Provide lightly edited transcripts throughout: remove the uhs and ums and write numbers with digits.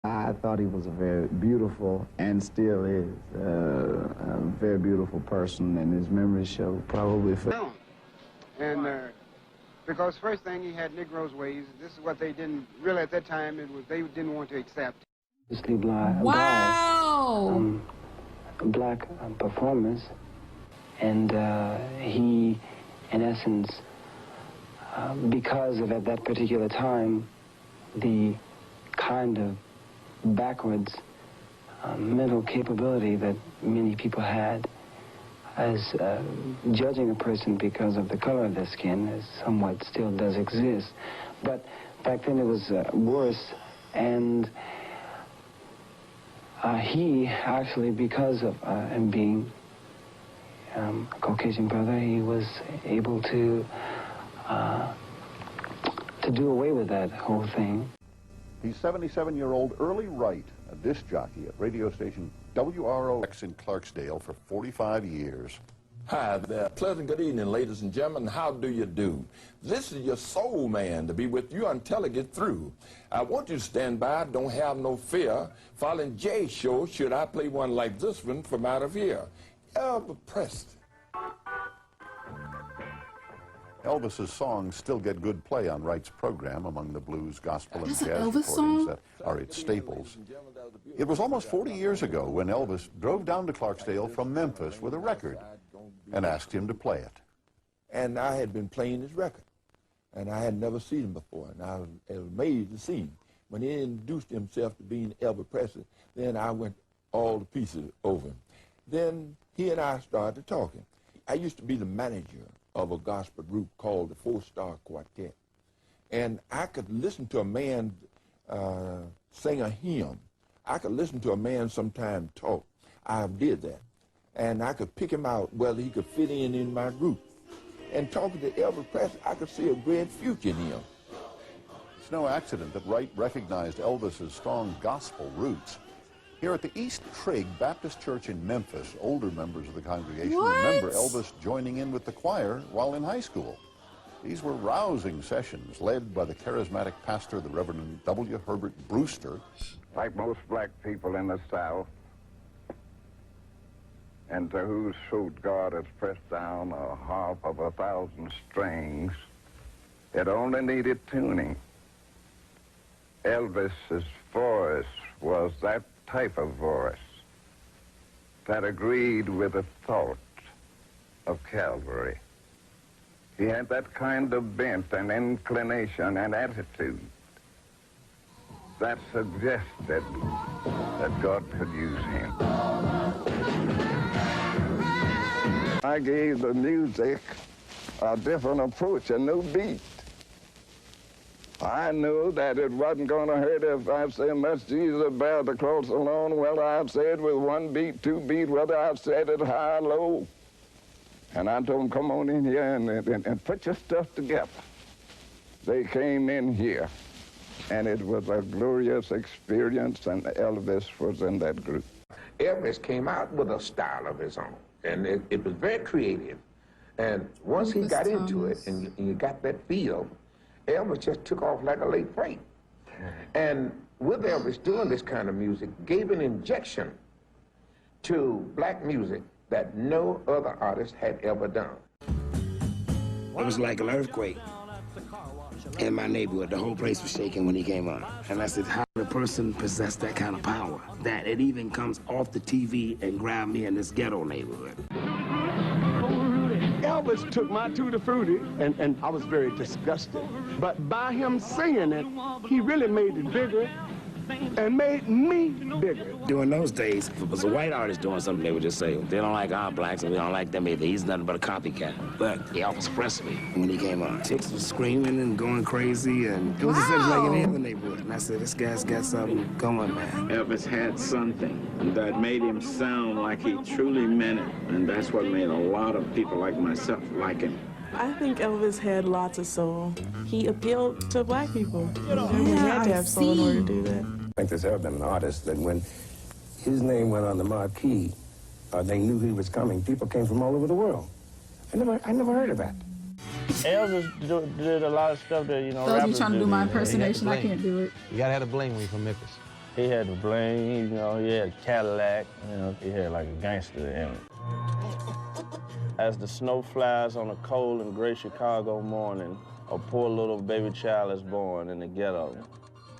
I thought he was a very beautiful, and still is, a very beautiful person, and his memories show probably for... And because first thing, he had Negroes' ways. This is what they didn't, really at that time, they didn't want to accept. Wow! Black performers, and he, in essence, because of at that particular time, the kind of backwards mental capability that many people had as judging a person because of the color of their skin is somewhat still does exist. But back then it was worse, and he actually, because of him being a Caucasian brother, he was able to do away with that whole thing. He's 77-year-old Early Wright, a disc jockey at radio station WROX in Clarksdale for 45 years. Hi there. Pleasant good evening, ladies and gentlemen. How do you do? This is your soul man to be with you until I get through. I want you to stand by, don't have no fear. Following Jay's show, should I play one like this one from out of here? Elvis Presley. Elvis's songs still get good play on Wright's program among the blues, gospel, and That's jazz an Elvis recordings song? that are its staples. It was almost 40 years ago when Elvis drove down to Clarksdale from Memphis with a record and asked him to play it. And I had been playing his record, and I had never seen him before, and I was amazed to see him. When he introduced himself to being Elvis Presley, then I went all to pieces over him. Then he and I started talking. I used to be the manager of a gospel group called the Four-Star Quartet. And I could listen to a man sing a hymn. I could listen to a man sometime talk. I did that. And I could pick him out whether he could fit in my group. And talking to Elvis Presley, I could see a great future in him. It's no accident that Wright recognized Elvis's strong gospel roots. Here at the East Trigg Baptist Church in Memphis, older members of the congregation remember Elvis joining in with the choir while in high school. These were rousing sessions led by the charismatic pastor, the Reverend W. Herbert Brewster. Like most black people in the South, and to whose throat God has pressed down a harp of 1,000 strings, it only needed tuning. Elvis's voice was that type of voice that agreed with the thought of Calvary. He had that kind of bent and inclination and attitude that suggested that God could use him. I gave the music a different approach, a new beat. I knew that it wasn't going to hurt if I said, "Must Jesus bear the cross alone," whether I'd said with one beat, two beat, whether I'd said it high or low. And I told them, "Come on in here and put your stuff together." They came in here, and it was a glorious experience, and Elvis was in that group. Elvis came out with a style of his own, and it was very creative. And once he got into it, and you got that feel, Elvis just took off like a late freight. And with Elvis doing this kind of music, gave an injection to black music that no other artist had ever done. It was like an earthquake in my neighborhood. The whole place was shaking when he came on. And I said, how did a person possess that kind of power? That it even comes off the TV and grabbed me in this ghetto neighborhood. Elvis took my Tutti Frutti, and I was very disgusted. But by him singing it, he really made it bigger and made me bigger. During those days, if it was a white artist doing something, they would just say, they don't like our blacks and we don't like them either. He's nothing but a copycat. But Elvis Presley, when he came on, chicks was screaming and going crazy, and it was just like in every neighborhood. And I said, this guy's got something going, man. Elvis had something that made him sound like he truly meant it, and that's what made a lot of people like myself like him. I think Elvis had lots of soul. He appealed to black people. And we had to have soul in order to do that. I think there's ever been an artist that when his name went on the marquee, they knew he was coming. People came from all over the world. I never heard of that. Elvis did a lot of stuff that, Those of you trying to do my impersonation, I can't do it. You gotta have the bling when you're from Memphis. He had the bling, you know, he had a Cadillac, you know, he had like a gangster in him. As the snow flies on a cold and gray Chicago morning, a poor little baby child is born in the ghetto.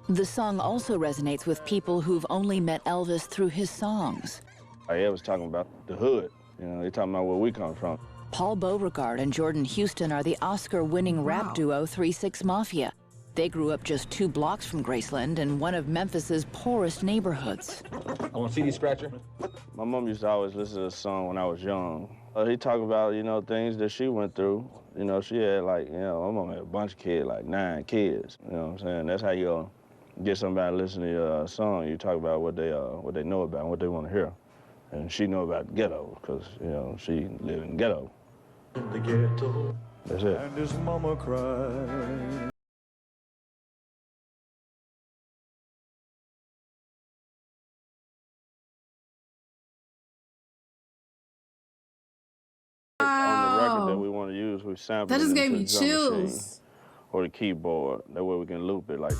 The song also resonates with people who've only met Elvis through his songs. He was talking about the hood, you know, he's talking about where we come from. Paul Beauregard and Jordan Houston are the Oscar-winning rap duo 3 6 Mafia. They grew up just 2 blocks from Graceland in one of Memphis's poorest neighborhoods. I want a CD scratcher. My mom used to always listen to this song when I was young. He talked about, you know, things that she went through. You know, she had like, you know, my mom had a bunch of kids, like 9 kids. You know what I'm saying? That's how you get somebody to listen to your song. You talk about what they know about and what they want to hear. And she know about the ghetto, because, you know, she lived in the ghetto. In the ghetto. That's it. And his mama cried. On the record that we want to use, we sample That just it gave into me the drum machine chills. or the keyboard. That way we can loop it like.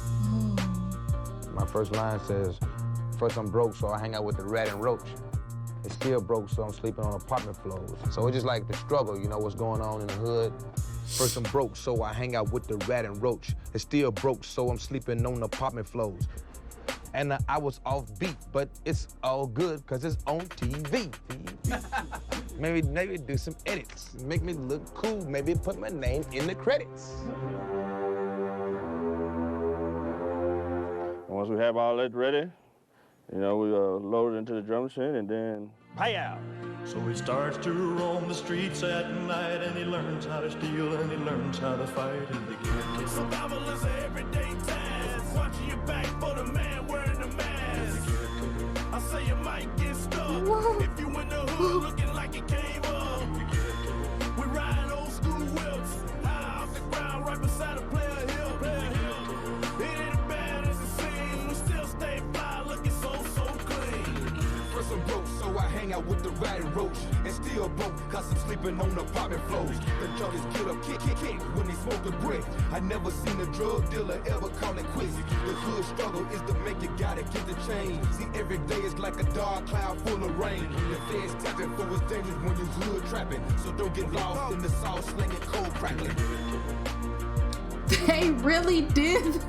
My first line says, first I'm broke, so I hang out with the rat and roach. It's still broke, so I'm sleeping on apartment floors. So it's just like the struggle, you know, what's going on in the hood. First I'm broke, so I hang out with the rat and roach. It's still broke, so I'm sleeping on apartment floors. And I was off beat, but it's all good, cause it's on TV. maybe do some edits, make me look cool, maybe put my name in the credits. Once we have all that ready, you know, we load it into the drum machine and then pay out. So he starts to roam the streets at night, and he learns how to steal, and he learns how to fight in the ghetto. Survival is an everyday task. Watching your back for the man wearing the mask. I say you might get stuck. If you in the hood looking like it came up. We ride old school whips, high off the ground, right beside a player hill. It ain't bad as it seems. We still stay fly, looking so clean. First I'm broke, so I hang out with the rat and roach. And still broke, cause I'm sleeping on apartment floors. The junkies get up, kick, when they smoke a brick. I never seen a drug dealer ever call it quits. The hood struggle is to make it, gotta get the change. See, every day is like a dark cloud full of rain. The feds tapping for it's dangerous when you hood trapping. So don't get lost in the sauce slinging, cold crackling. They really did.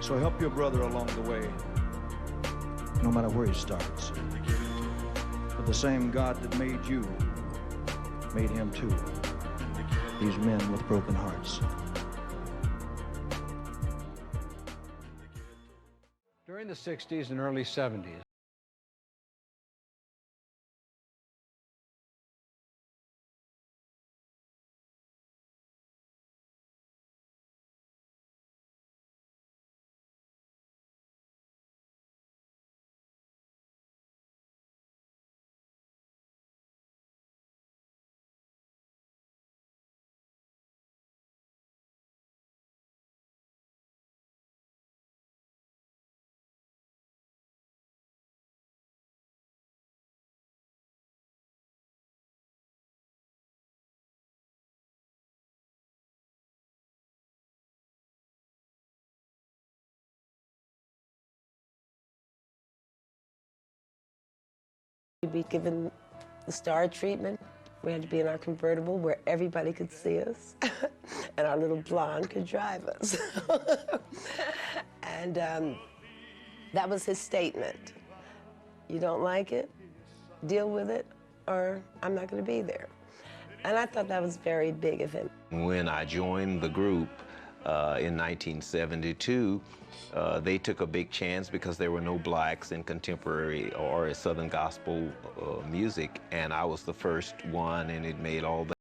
So help your brother along the way, no matter where he starts. But the same God that made you made him too. These men with broken hearts. During the 60s and early 70s, We'd be given the star treatment. We had to be in our convertible where everybody could see us, and our little blonde could drive us. And that was his statement. You don't like it? Deal with it, or I'm not going to be there. And I thought that was very big of him. When I joined the group in 1972, they took a big chance because there were no blacks in contemporary or Southern gospel music, and I was the first one, and it made all the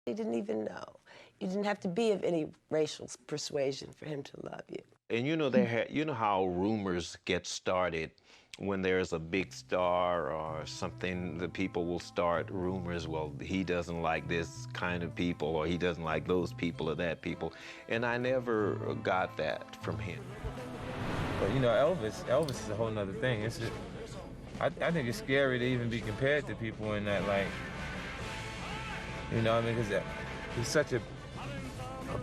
He didn't even know. You didn't have to be of any racial persuasion for him to love you. And you know, you know how rumors get started when there's a big star or something, the people will start rumors, well, he doesn't like this kind of people, or he doesn't like those people or that people. And I never got that from him. But you know, Elvis is a whole nother thing. It's just, I think it's scary to even be compared to people in that, like, you know, I mean, because he's such a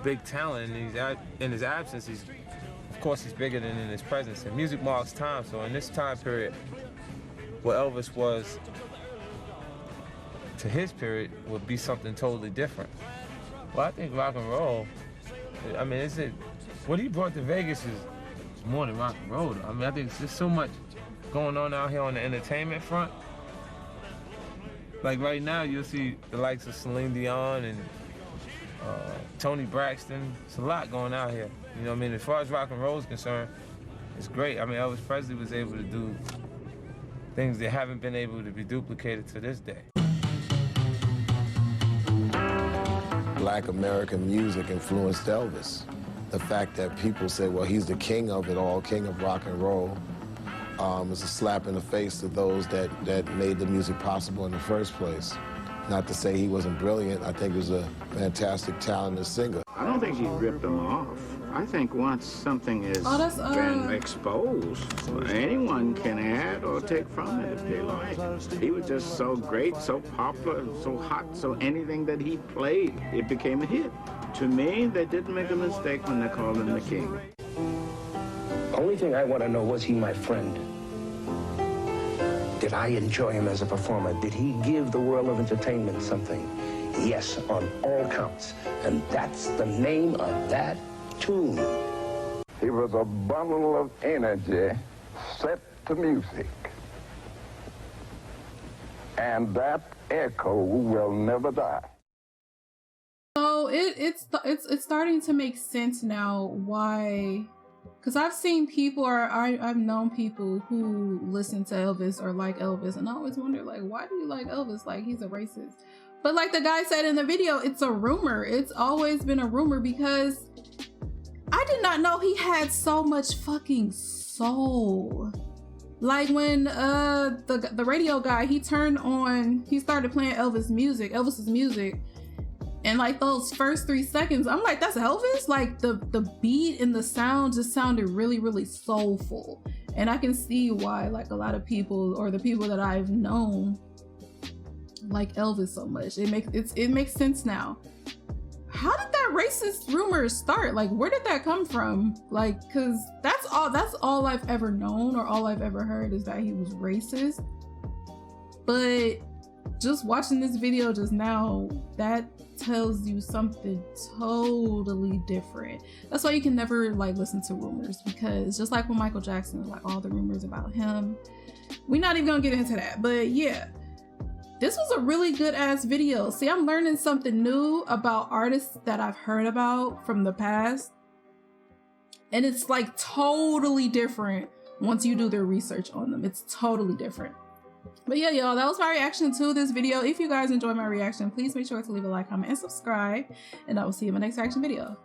big talent, and in his absence, of course, he's bigger than in his presence. And music marks time, so in this time period, what Elvis was to his period would be something totally different. Well, I think rock and roll, I mean, what he brought to Vegas is more than rock and roll. I mean, I think it's just so much going on out here on the entertainment front. Like right now, you'll see the likes of Celine Dion and Tony Braxton. It's a lot going out here. You know what I mean? As far as rock and roll is concerned, it's great. I mean, Elvis Presley was able to do things that haven't been able to be duplicated to this day. Black American music influenced Elvis. The fact that people say, well, he's the king of it all, king of rock and roll, is a slap in the face to those that made the music possible in the first place. Not to say he wasn't brilliant. I think he was a fantastic, talented singer. I don't think he ripped them off. I think once something has been exposed, anyone can add or take from it if they like. He was just so great, so popular, so hot, so anything that he played, it became a hit. To me, they didn't make a mistake when they called him the king. The only thing I want to know, was he my friend? Did I enjoy him as a performer? Did he give the world of entertainment something? Yes, on all counts. And that's the name of that tune. He was a bundle of energy set to music. And that echo will never die. So it's starting to make sense now why, because I've seen people, or I've known people who listen to Elvis or like Elvis, and I always wonder, like, why do you like Elvis? Like, he's a racist. But like the guy said in the video, it's a rumor. It's always been a rumor, because I did not know he had so much fucking soul. Like when the radio guy, he started playing Elvis's music. And like those first 3 seconds, I'm like, that's Elvis? Like the beat and the sound just sounded really, really soulful. And I can see why like a lot of people, or the people that I've known, like Elvis so much. It makes sense now. How did that racist rumor start? Like, where did that come from? Like, cause that's all I've ever known, or all I've ever heard, is that he was racist. But just watching this video just now, that tells you something totally different. That's why you can never like listen to rumors, because just like with Michael Jackson, like all the rumors about him, we're not even gonna get into that. But yeah, this was a really good ass video. See, I'm learning something new about artists that I've heard about from the past, and it's like totally different once you do their research on them. It's totally different. But yeah, y'all, that was my reaction to this video. If you guys enjoyed my reaction, please make sure to leave a like, comment, and subscribe, and I will see you in my next reaction video.